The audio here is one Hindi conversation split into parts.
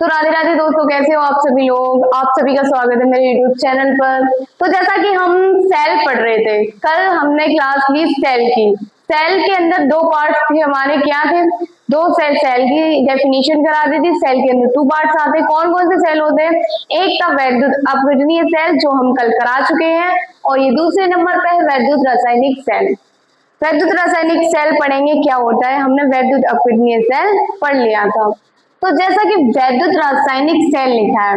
तो राधे राधे दोस्तों, कैसे हो आप सभी लोग। आप सभी का स्वागत है मेरे यूट्यूब चैनल पर। तो जैसा कि हम सेल पढ़ रहे थे, कल हमने क्लास ली सेल की। सेल के अंदर दो पार्ट्स थे हमारे, क्या थे, दो सेल। सेल की डेफिनेशन करा दी थी। सेल के अंदर टू पार्ट्स आते हैं। कौन कौन से सेल होते हैं? एक था वैद्युत अपघटनीय सेल, जो हम कल करा चुके हैं, और ये दूसरे नंबर पे है वैद्युत रासायनिक सेल। वैद्युत रासायनिक सेल पढ़ेंगे क्या होता है, हमने वैद्युत अपघटनीय सेल पढ़ लिया था। तो जैसा कि वैद्युत रासायनिक सेल लिखा है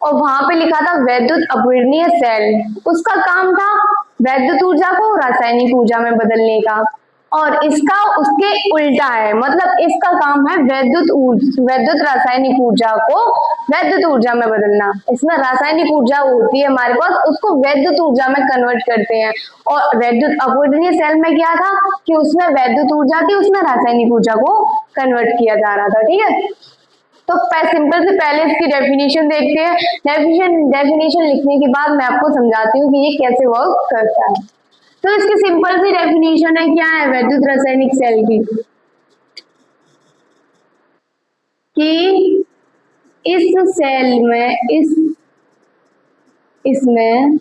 और वहां पे लिखा था वैद्युत अपघटनीय सेल, उसका काम था वैद्युत ऊर्जा को रासायनिक ऊर्जा में बदलने का। और इसका उसके उल्टा है, मतलब इसका काम है वैद्युत रासायनिक ऊर्जा को वैद्युत ऊर्जा में बदलना। इसमें रासायनिक ऊर्जा होती है हमारे पास, उसको वैद्युत ऊर्जा में कन्वर्ट करते हैं। और वैद्युत अपघटनीय सेल में क्या था कि उसमें वैद्युत ऊर्जा थी, उसमें रासायनिक ऊर्जा को कन्वर्ट किया जा रहा था। ठीक है, तो सिंपल से पहले इसकी डेफिनेशन देखते हैं। डेफिनेशन लिखने के बाद मैं आपको समझाती हूँ कि ये कैसे वर्क करता है। तो इसकी सिंपल सी डेफिनेशन है, क्या है वैद्युत रासायनिक सेल की, कि इस सेल में इसमें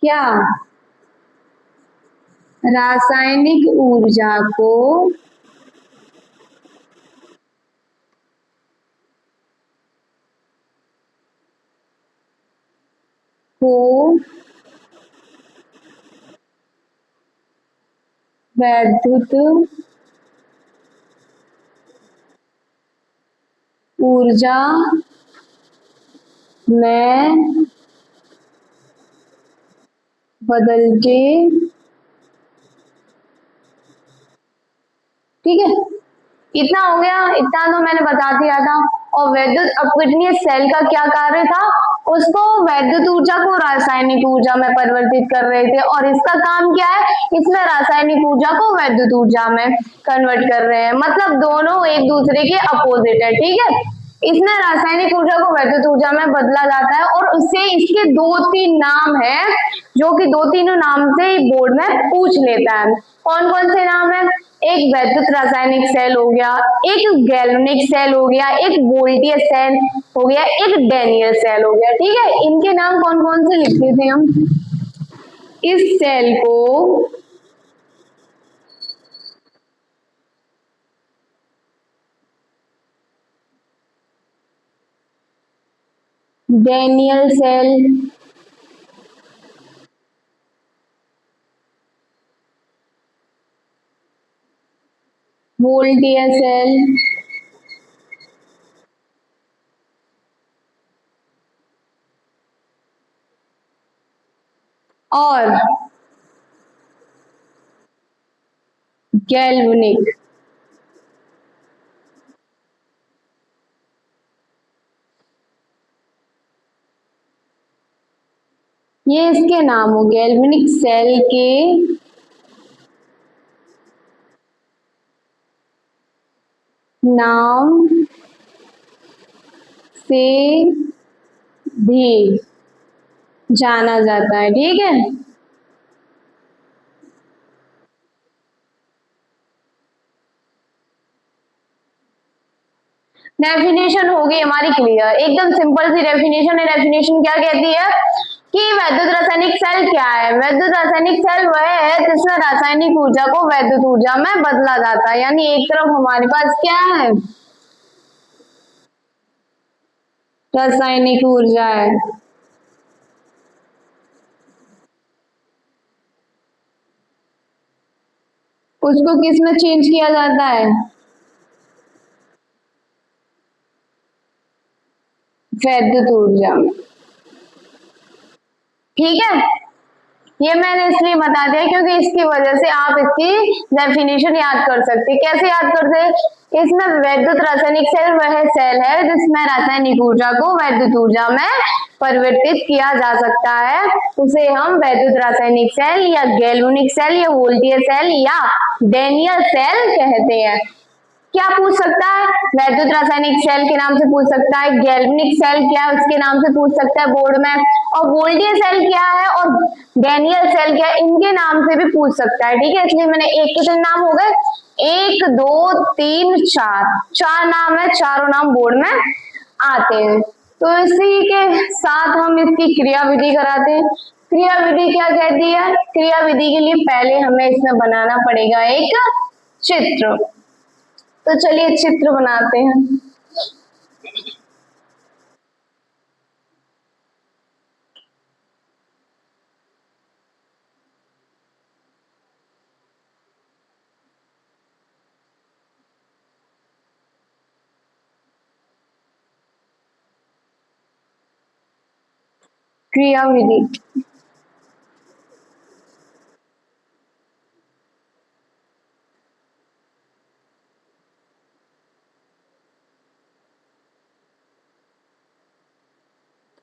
क्या रासायनिक ऊर्जा को वैद्युत ऊर्जा में बदल के, ठीक है, इतना हो गया। इतना तो मैंने बता दिया था। और वैद्युत अपघटनीय सेल का क्या कार्य था, उसको वैद्युत ऊर्जा को रासायनिक ऊर्जा में परिवर्तित कर रहे थे। और इसका काम क्या है, इसमें रासायनिक ऊर्जा को वैद्युत ऊर्जा में कन्वर्ट कर रहे हैं, मतलब दोनों एक दूसरे के अपोजिट है। ठीक है, इसमें रासायनिक ऊर्जा को वैद्युत ऊर्जा में बदला जाता है। और उससे इसके दो तीन नाम है, जो कि दो तीनों नाम से बोर्ड में पूछ लेता है। कौन कौन से नाम है? एक वैद्युत रासायनिक सेल हो गया, एक गैल्वेनिक सेल हो गया, एक वोल्टीय सेल हो गया, एक डैनियल सेल हो गया। ठीक है, इनके नाम कौन कौन से लिखते थे हम? इस सेल को डैनियल सेल, वोल्टीय सेल, और गैल्वेनिक। ये इसके नाम हो, गैल्वेनिक सेल के नाम से भी जाना जाता है। ठीक है, डेफिनेशन हो गई हमारी क्लियर, एकदम सिंपल सी डेफिनेशन है। डेफिनेशन क्या कहती है कि वैद्युत रासायनिक सेल क्या है? वैद्युत रासायनिक सेल वह है जिसमें रासायनिक ऊर्जा को वैद्युत ऊर्जा में बदला जाता है। यानी एक तरफ हमारे पास क्या है, रासायनिक ऊर्जा है, उसको किस में चेंज किया जाता है? वैद्युत ऊर्जा में। ठीक है, ये मैंने इसलिए बता दिया क्योंकि इसकी वजह से आप इसकी डेफिनेशन याद कर सकते। कैसे याद करते? इसमें वैद्युत रासायनिक सेल वह सेल है जिसमें रासायनिक ऊर्जा को वैद्युत ऊर्जा में परिवर्तित किया जा सकता है, उसे हम वैद्युत रासायनिक सेल या गैल्वेनिक सेल या वोल्टीय सेल या डैनियल सेल कहते हैं। क्या पूछ सकता है? वैद्युत रासायनिक सेल के नाम से पूछ सकता है, गैल्वेनिक सेल क्या है उसके नाम से पूछ सकता है बोर्ड में, और वोल्टेज सेल क्या है और डैनियल सेल क्या है इनके नाम से भी पूछ सकता है। ठीक है, इसलिए मैंने एक कितने नाम हो गए, 1 2 3 4, 4 नाम है, चारों नाम बोर्ड में आते हैं। तो इसी के साथ हम इसकी क्रिया विधि कराते हैं। क्रिया विधि क्या कहती है? क्रिया विधि के लिए पहले हमें इसमें बनाना पड़ेगा एक चित्र। तो चलिए चित्र बनाते हैं। क्रिया विधि,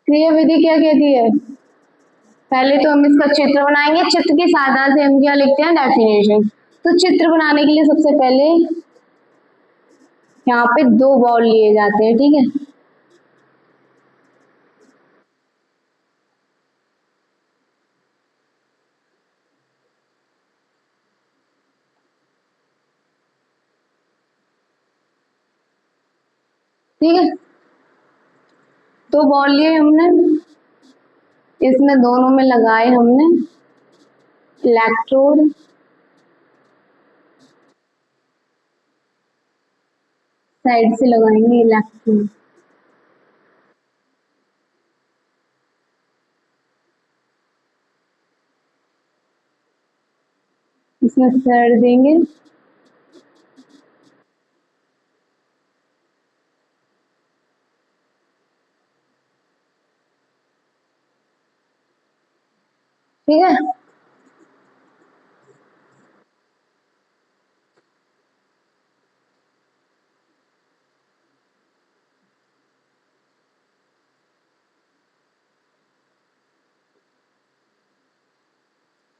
क्रिया विधि क्या कहती है? पहले तो हम इसका चित्र बनाएंगे, चित्र की सहायता से हम क्या लिखते हैं? डेफिनेशन। तो चित्र बनाने के लिए सबसे पहले यहाँ पे दो बॉल लिए जाते हैं। ठीक है, ठीक है, दो बॉल लिए हमने, इसमें दोनों में लगाए हमने इलेक्ट्रोड, साइड से लगाएंगे इलेक्ट्रोड, इसमें सर देंगे। ठीक है,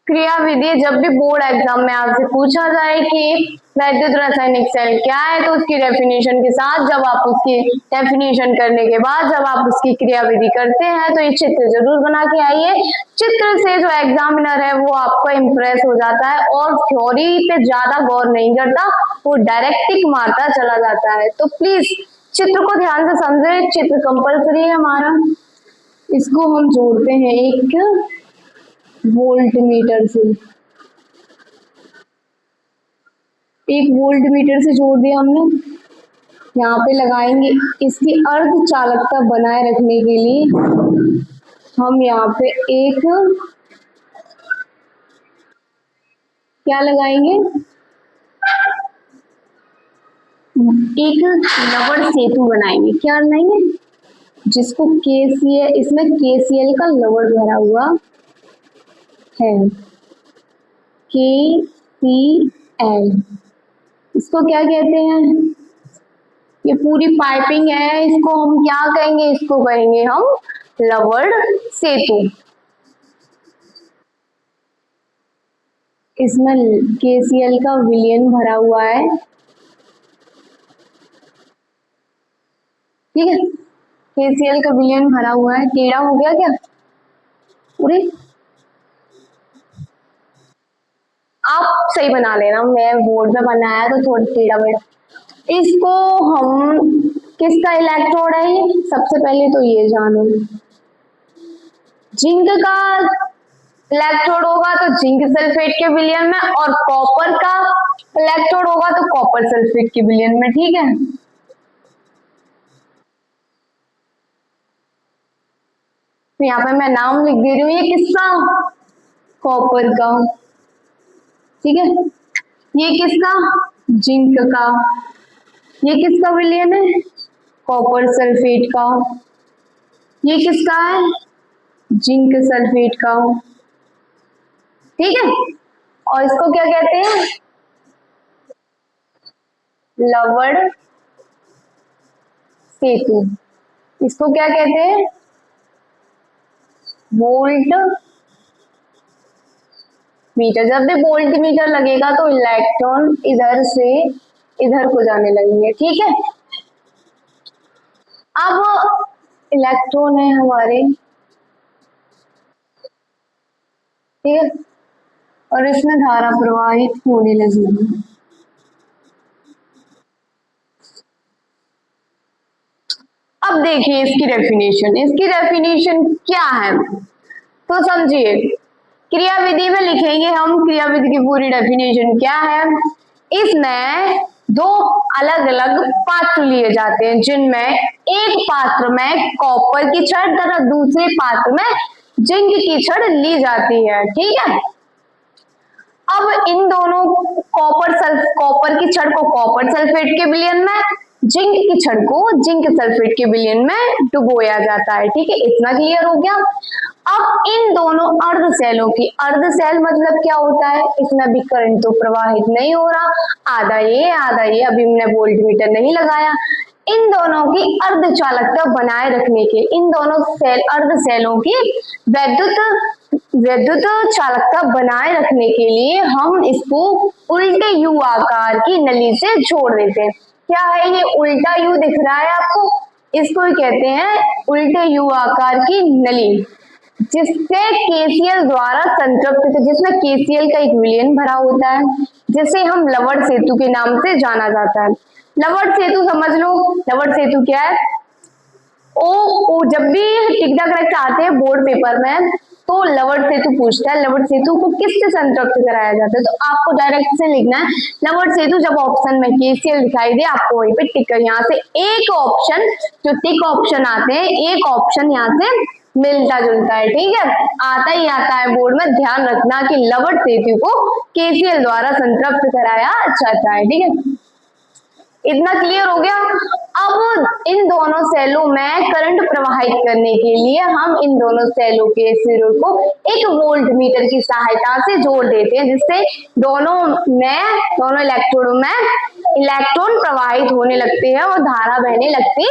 क्रिया विधि जब भी बोर्ड एग्जाम में आपसे पूछा जाए कि वैद्युत रासायनिक सेल क्या है, तो उसकी डेफिनेशन के साथ जब आप उसकी डेफिनेशन करने के बाद जब आप उसकी क्रिया विधि करते हैं तो ये चित्र जरूर बना के आइए। चित्र से जो एग्जामिनर है वो आपको इम्प्रेस हो जाता है और थ्योरी पे ज्यादा गौर नहीं करता, वो डायरेक्ट टिक मारता चला जाता है। तो प्लीज चित्र को ध्यान से समझे, चित्र कंपल्सरी है हमारा। इसको हम जोड़ते हैं एक वोल्ट मीटर से, एक वोल्ट मीटर से जोड़ दिया हमने। यहाँ पे लगाएंगे, इसकी अर्ध चालकता बनाए रखने के लिए हम यहाँ पे एक क्या लगाएंगे, एक रबड़ सेतु बनाएंगे। क्या बनाएंगे? जिसको केसीएल, इसमें केसीएल का रबड़ भरा हुआ है, के सी एल, इसको क्या कहते हैं? ये पूरी पाइपिंग है, इसको हम क्या कहेंगे? इसको कहेंगे हम रबड़ सेतु। इसमें केसीएल का विलयन भरा हुआ है। ठीक है, केसीएल का विलयन भरा हुआ है। टेढ़ा हो गया क्या? पूरे आप सही बना लेना, मैं बोर्ड में बनाया तो थोड़ी टेढ़ा मेढ़ा। इसको हम किसका इलेक्ट्रोड है? ये सबसे पहले तो ये जानो, जिंक का इलेक्ट्रोड होगा तो जिंक सल्फेट के विलयन में, और कॉपर का इलेक्ट्रोड होगा तो कॉपर सल्फेट के विलयन में। ठीक है, तो यहाँ पे मैं नाम लिख दे रही हूँ, ये किसका? कॉपर का। ठीक है, ये किसका? जिंक का। ये किसका विलयन है? कॉपर सल्फेट का। ये किसका है? जिंक सल्फेट का। ठीक है, और इसको क्या कहते हैं? लवण सेतु। इसको क्या कहते हैं? Volt meter. जब भी वोल्ट मीटर लगेगा तो इलेक्ट्रॉन इधर से इधर को जाने लगेंगे, ठीक है। अब इलेक्ट्रॉन है हमारे, ठीक है, और इसमें धारा प्रवाहित होने लगेगी। अब देखिए इसकी डेफिनेशन क्या है, तो समझिए। क्रियाविधि में लिखेंगे हम, क्रियाविधि की पूरी डेफिनेशन क्या है। इसमें दो अलग अलग पात्र लिए जाते हैं, जिनमें एक पात्र में कॉपर की छड़ तथा दूसरे पात्र में जिंक की छड़ ली जाती है, ठीक है। अब इन दोनों कॉपर की छड़ को कॉपर सल्फेट के विलयन में, जिंक की छड़ को जिंक सल्फेट के विलयन में डुबोया जाता है, ठीक है। इतना क्लियर हो गया। अब इन दोनों अर्ध सेलों की, अर्ध सेल मतलब क्या होता है, इसमें भी करंट तो प्रवाहित नहीं हो रहा, आधा ये आधा ये, अभी हमने वोल्टमीटर नहीं लगाया। इन दोनों की अर्ध चालकता बनाए रखने के, इन दोनों सेल अर्ध सेलों की विद्युत चालकता बनाए रखने के लिए हम इसको उल्टे यू आकार की नली से जोड़ देते हैं। क्या है ये उल्टा यू दिख रहा है आपको, इसको कहते हैं उल्टे यू आकार की नली, जिससे केसीएल द्वारा संतृप्त, जिसमें केसीएल का एक विलयन भरा होता है, जिसे हम लवण सेतु के नाम से जाना जाता है। लवण सेतु समझ लो, लवण सेतु क्या है। ओ जब भी टिकटा करेक्ट आते हैं बोर्ड पेपर में, तो लवण सेतु पूछता है, लवण सेतु को किससे संतृप्त कराया जाता है, तो आपको डायरेक्ट से लिखना है लवण सेतु। जब ऑप्शन में केसीएल दिखाई दे, आपको वहीं पे टिक कर, यहाँ से एक ऑप्शन, जो टिक ऑप्शन आते हैं, एक ऑप्शन यहाँ से मिलता जुलता है, ठीक है। आता ही आता है बोर्ड में, ध्यान रखना कि लवण सेतु को केसीएल द्वारा संतृप्त कराया जाता है, ठीक है। इतना क्लियर हो गया। अब इन दोनों सेलों में करंट प्रवाहित करने के लिए हम इन दोनों सेलों के सिरों को एक वोल्ट मीटर की सहायता से जोड़ देते हैं, जिससे दोनों इलेक्ट्रोडों में इलेक्ट्रॉन प्रवाहित होने लगते हैं और धारा बहने लगती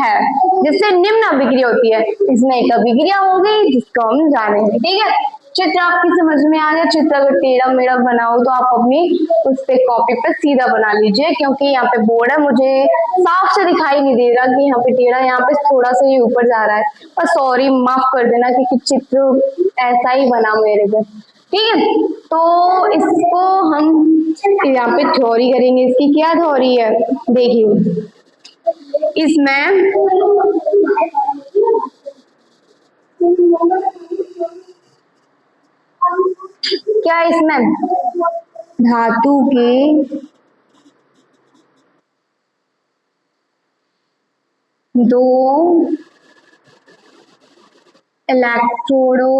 है, जिससे निम्न अभिक्रिया होती है। इसमें एक अभिक्रिया हो गई जिसको हम जानेंगे, ठीक है। चित्र आपकी समझ में आ गया। चित्र अगर टेढ़ा मेढ़ा बनाओ तो आप अपनी उस पे कॉपी पे सीधा बना लीजिए, क्योंकि यहाँ पे बोर्ड है, मुझे साफ से दिखाई नहीं दे रहा कि यहाँ पे टेढ़ा, यहाँ पे थोड़ा सा ये ऊपर जा रहा है, और सॉरी माफ कर देना क्योंकि चित्र ऐसा ही बना मेरे पे, ठीक है। तो इसको हम यहाँ पे थ्योरी करेंगे। इसकी क्या थ्योरी है, देखिए इसमें क्या, इसमें धातु के दो इलेक्ट्रोडों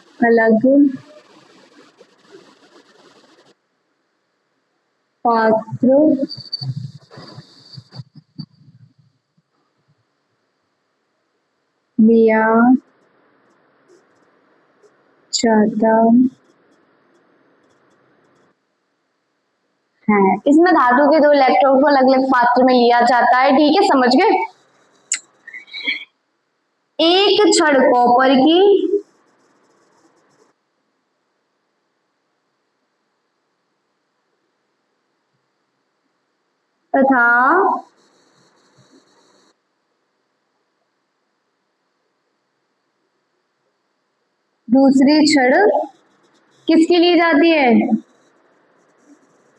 को अलग अलग पात्र लिया जाता है। इसमें धातु के दो इलेक्ट्रोड को अलग अलग पात्र में लिया जाता है, ठीक है, समझ गए। एक छड़ कॉपर की तथा दूसरी छड़ किसकी ली जाती है,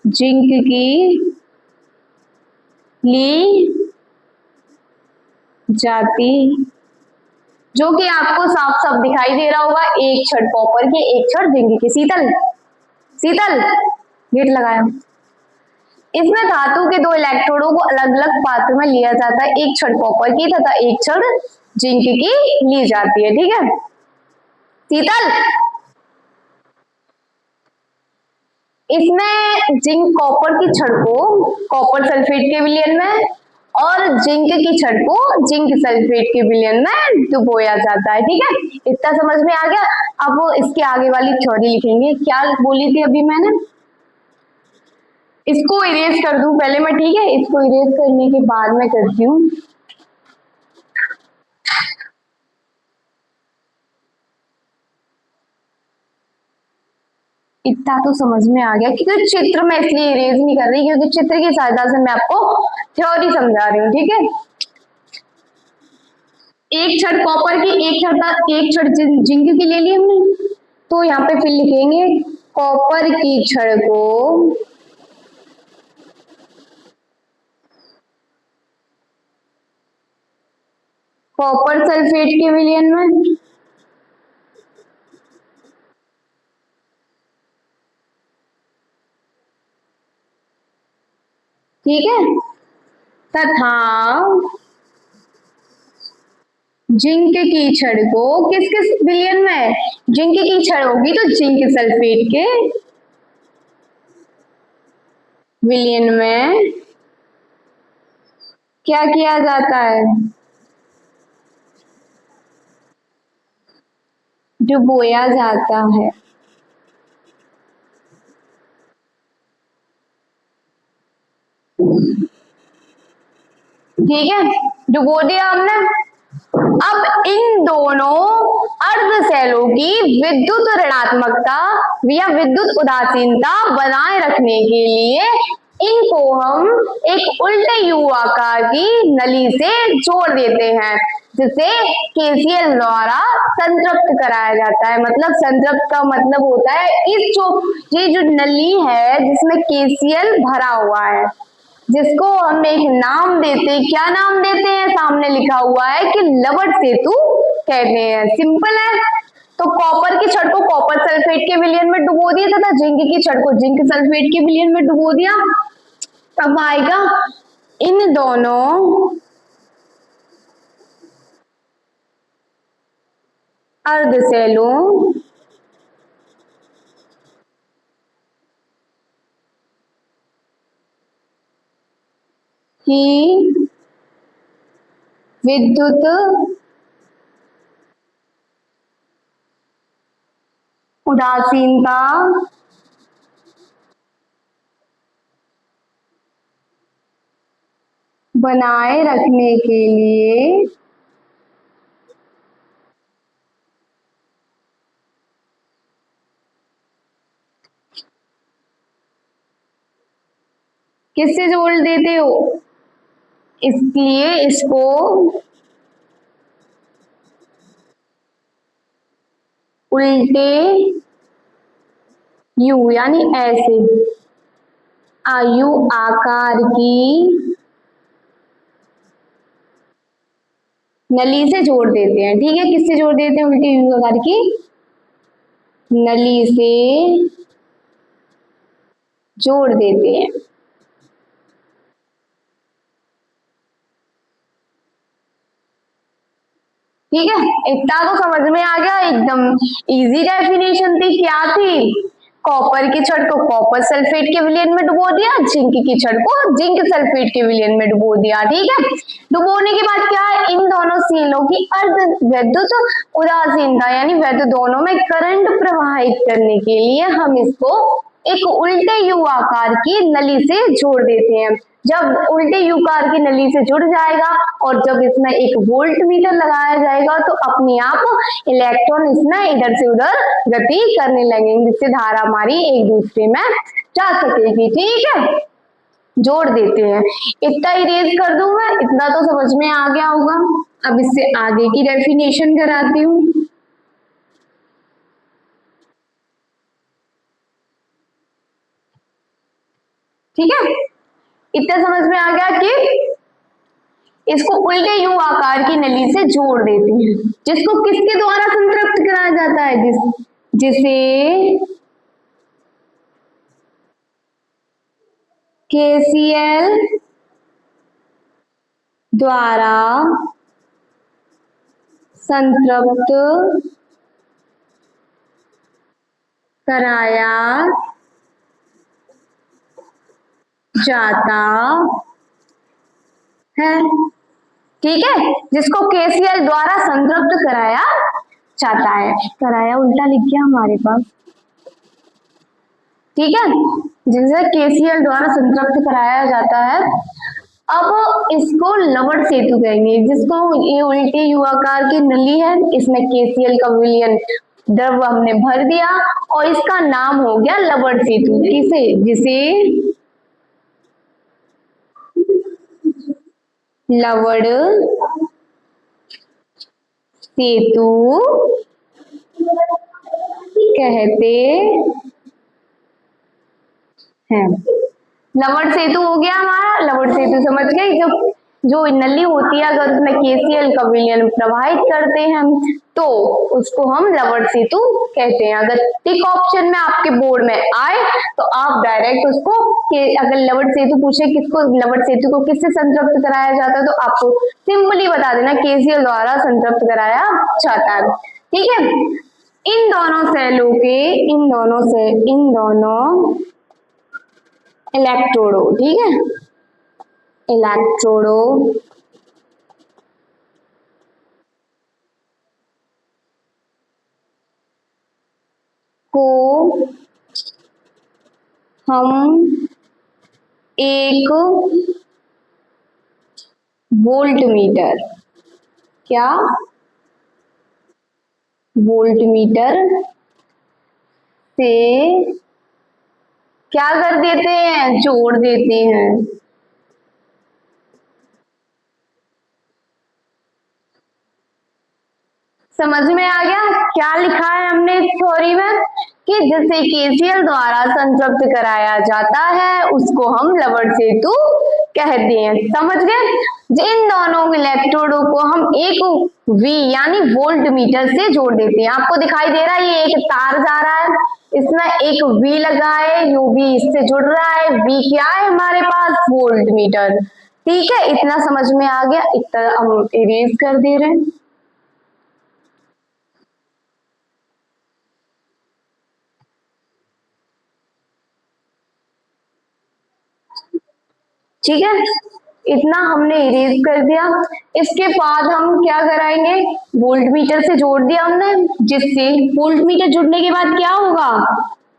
जिंक की ली जाती, जो कि आपको साफ साफ दिखाई दे रहा होगा। एक छड़ कॉपर की, एक छड़ जिंक की। शीतल शीतल गेट लगाया। इसमें धातु के दो इलेक्ट्रोडों को अलग अलग पात्र में लिया जाता है, एक छड़ कॉपर की तथा एक छड़ जिंक की ली जाती है, ठीक है। शीतल, इसमें जिंक कॉपर की छड़ को कॉपर सल्फेट के विलयन में और जिंक की छड़ को जिंक सल्फेट के विलयन में डुबोया जाता है, ठीक है। इतना समझ में आ गया। अब इसके आगे वाली थ्योरी लिखेंगे। क्या बोली थी अभी मैंने, इसको इरेज कर दूं पहले मैं, ठीक है, इसको इरेज करने के बाद मैं करती हूँ। इतना तो समझ में आ गया, क्योंकि चित्र मैं इसलिए इरेज नहीं कर रही क्योंकि चित्र की सहायता से मैं आपको थ्योरी समझा रही हूँ, ठीक है। एक छड़ कॉपर की, एक छड़ जिंक की ले ली हमने, तो यहाँ पे फिर लिखेंगे कॉपर की छड़ को कॉपर सल्फेट के विलयन में, ठीक है, तथा जिंक की छड़ को किस किस विलयन में, जिंक की छड़ होगी तो जिंक सल्फेट के विलयन में क्या किया जाता है, डुबोया जाता है। ठीक है, डुबो दिया हमने। अब इन दोनों अर्धशैलों की विद्युत ऋणात्मकता या विद्युत उदासीनता बनाए रखने के लिए इनको हम एक उल्टे यू आकार की नली से जोड़ देते हैं, जिसे केसीएल द्वारा संतृप्त कराया जाता है। मतलब संतृप्त का मतलब होता है ये जो नली है जिसमें केसीएल भरा हुआ है, जिसको हम एक नाम देते हैं। क्या नाम देते हैं? सामने लिखा हुआ है कि लवण सेतु कहते हैं। सिंपल है। तो कॉपर की छड़ को कॉपर सल्फेट के विलयन में डुबो दिया तथा जिंक की छड़ को जिंक सल्फेट के विलयन में डुबो दिया। अब आएगा इन दोनों अर्धशैलों की विद्युत उदासीनता बनाए रखने के लिए किससे जोड़ देते हो? इसलिए इसको उल्टे यू यानी ऐसे आयु आकार की नली से जोड़ देते हैं। ठीक है, किससे जोड़ देते हैं? उल्टे यू आकार की नली से जोड़ देते हैं। ठीक है, इतना तो समझ में आ गया। एकदम इजी डेफिनेशन थी। क्या थी? कॉपर की छड़ को कॉपर सल्फेट के विलयन में डुबो दिया, जिंक की छड़ को जिंक सल्फेट के विलयन में डुबो दिया। ठीक है, डुबोने के बाद क्या है? इन दोनों सीलों की अर्ध विद्युत उदासीनता यानी वैद्युत दोनों में करंट प्रवाहित करने के लिए हम इसको एक उल्टे यू आकार की नली से जोड़ देते हैं। जब उल्टे यू आकार की नली से जुड़ जाएगा और जब इसमें एक वोल्ट मीटर लगाया जाएगा तो अपने आप इलेक्ट्रॉन इसमें इधर से उधर गति करने लगेंगे, जिससे धारा हमारी एक दूसरे में जा सकेगी। ठीक है, जोड़ देते हैं। इतना इरेज कर दूं मैं, इतना तो समझ में आ गया होगा। अब इससे आगे की डेफिनेशन कराती हूँ। ठीक है, इतना समझ में आ गया कि इसको उल्टे यू आकार की नली से जोड़ देते हैं, जिसको किसके द्वारा संतृप्त कराया जाता है? जिसे केसीएल द्वारा संतृप्त कराया जाता है। ठीक है, जिसको केसीएल द्वारा संतृप्त कराया जाता है। कराया उल्टा लिख गया हमारे पास। ठीक है, जिसे केसीएल द्वारा संतृप्त कराया जाता है। अब इसको लवण सेतु कहेंगे, जिसको ये उल्टी युवाकार की नली है, इसमें केसीएल का विलयन द्रव हमने भर दिया और इसका नाम हो गया लवण सेतु। किसे? जिसे लवण सेतु कहते हैं। लवण सेतु हो गया हमारा। लवण सेतु समझ गए? जो नली होती है, अगर उसमें केसीएल का विलयन प्रवाहित करते हैं तो उसको हम लवण सेतु कहते हैं। अगर टिक ऑप्शन में आपके बोर्ड में आए तो आप डायरेक्ट उसको अगर लवण सेतु पूछे किसको, लवण सेतु को किससे संतृप्त कराया जाता है, तो आपको सिंपली बता देना केसीएल द्वारा संतृप्त कराया जाता है। ठीक है। इन दोनों सेलों के इन दोनों इलेक्ट्रोडो, ठीक है, इलेक्ट्रोडो को हम एक वोल्टमीटर, क्या? वोल्टमीटर से क्या कर देते हैं? जोड़ देते हैं। समझ में आ गया क्या लिखा है हमने इस थ्योरी में? कि जिसे केसीएल द्वारा संतृप्त कराया जाता है उसको हम लवण सेतु कहते हैं। समझ गए? इन दोनों इलेक्ट्रोडों को हम एक वी यानी वोल्ट मीटर से जोड़ देते हैं। आपको दिखाई दे रहा है ये एक तार जा रहा है, इसमें एक वी लगा है, यू भी इससे जुड़ रहा है। वी क्या है हमारे पास? Volt meter. ठीक है, इतना समझ में आ गया। इतना हम इरेज कर दे रहे हैं। ठीक है, इतना हमने इरेज कर दिया। इसके बाद हम क्या कराएंगे? वोल्ट मीटर से जोड़ दिया हमने, जिससे वोल्ट मीटर जुड़ने के बाद क्या होगा?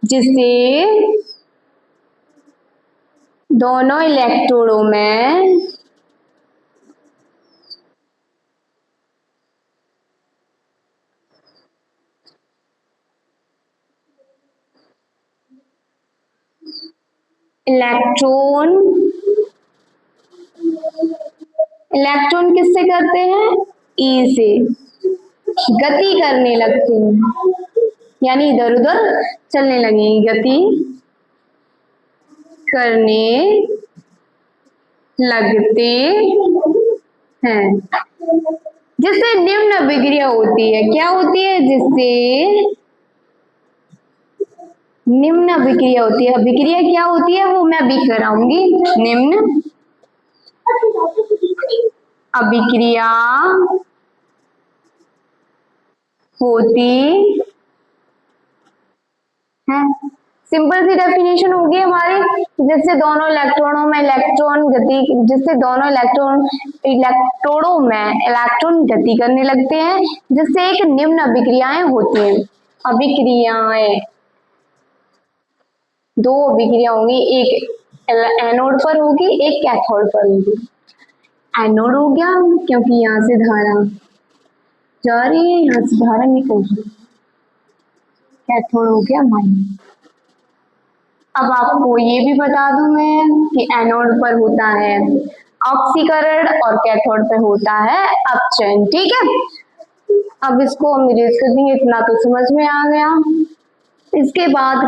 जिससे दोनों इलेक्ट्रोडों में इलेक्ट्रॉन किससे करते हैं? ई से गति करने लगते हैं, यानी इधर उधर चलने लगेंगे, गति करने लगते हैं, जिससे निम्न अभिक्रिया होती है। क्या होती है? जिससे निम्न अभिक्रिया होती है। अभिक्रिया क्या होती है वो मैं अभी कराऊंगी। निम्न अभिक्रिया होती है। सिंपल सी डेफिनेशन होगी हमारी, जिससे दोनों इलेक्ट्रॉनों में इलेक्ट्रॉन गति, जिससे दोनों इलेक्ट्रोडों में इलेक्ट्रॉन गति करने लगते हैं, जिससे एक निम्न अभिक्रियाएं होती हैं। अभिक्रियाएं, दो अभिक्रिया होंगी, एक एनोड पर होगी, एक कैथोड पर होगी। एनोड हो गया क्योंकि यहाँ से धारा जा रही है, यहाँ से धारा निकल रही है। कैथोड हो गया माइनस। अब आपको ये भी बता दूं मैं कि एनोड पर होता है ऑक्सीकरण और कैथोड पर होता है अपचयन। ठीक है, अब इसको हम इरेज कर देंगे। इतना तो समझ में आ गया। इसके बाद